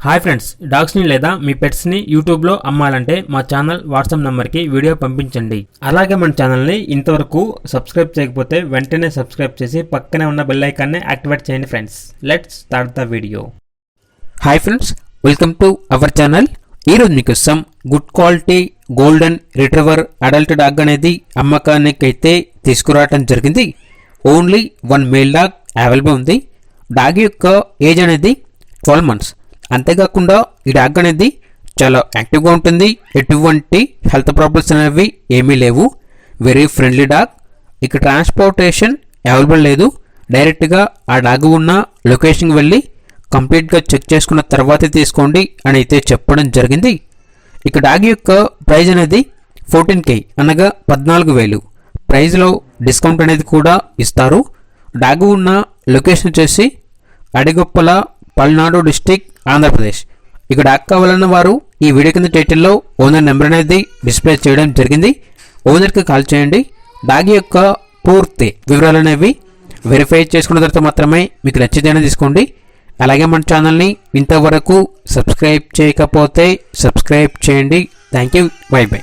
Hi friends, డాగ్స్ని లేదా మీ పెట్స్ని యూట్యూబ్లో అమ్మాలంటే మా ఛానల్ వాట్సాప్ నెంబర్కి వీడియో పంపించండి. అలాగే మన ఛానల్ని ఇంతవరకు సబ్స్క్రైబ్ చేయకపోతే వెంటనే సబ్స్క్రైబ్ చేసి పక్కనే ఉన్న బెల్ ఐకాన్ని యాక్టివేట్ చేయండి friends. Let's start the video. Hi friends, welcome to our channel. ఈరోజు మీకోసం good quality golden retriever adult dog అనేది అమ్మకానికి అయితే తీసుకురావడం జరిగింది. ఓన్లీ 1 మేల్ డాగ్ అవైలబుల్ ఉంది. డాగ్ యొక్క ఏజ్ అనేది 12 months. అంతేకాకుండా ఈ డాగ్ అనేది చాలా యాక్టివ్గా ఉంటుంది. ఎటువంటి హెల్త్ ప్రాబ్లమ్స్ అనేవి ఏమీ లేవు. Very friendly dog. ఇక ట్రాన్స్పోర్టేషన్ అవైలబుల్ లేదు. డైరెక్ట్గా ఆ డాగ్ ఉన్న లొకేషన్కి వెళ్ళి కంప్లీట్గా చెక్ చేసుకున్న తర్వాతే తీసుకోండి అని అయితే చెప్పడం జరిగింది. ఇక డాగ్ యొక్క ప్రైజ్ అనేది 14K అనగా 14,000. ప్రైజ్లో డిస్కౌంట్ అనేది కూడా ఇస్తారు. డాగ్ ఉన్న లొకేషన్ వచ్చేసి అడిగొప్పల, పల్నాడు డిస్టిక్, ఆంధ్రప్రదేశ్. ఇక డాగ్ కావాలన్న వారు ఈ వీడియో కింద టైటిల్లో ఓనర్ నెంబర్ అనేది డిస్ప్లే చేయడం జరిగింది. ఓనర్కి కాల్ చేయండి. డాగ్ యొక్క పూర్తి వివరాలు అనేవి వెరిఫై చేసుకున్న తర్వాత మాత్రమే మీకు నచ్చితేనే తీసుకోండి. అలాగే మన ఛానల్ని ఇంతవరకు సబ్స్క్రైబ్ చేయకపోతే సబ్స్క్రైబ్ చేయండి. Thank you. By by.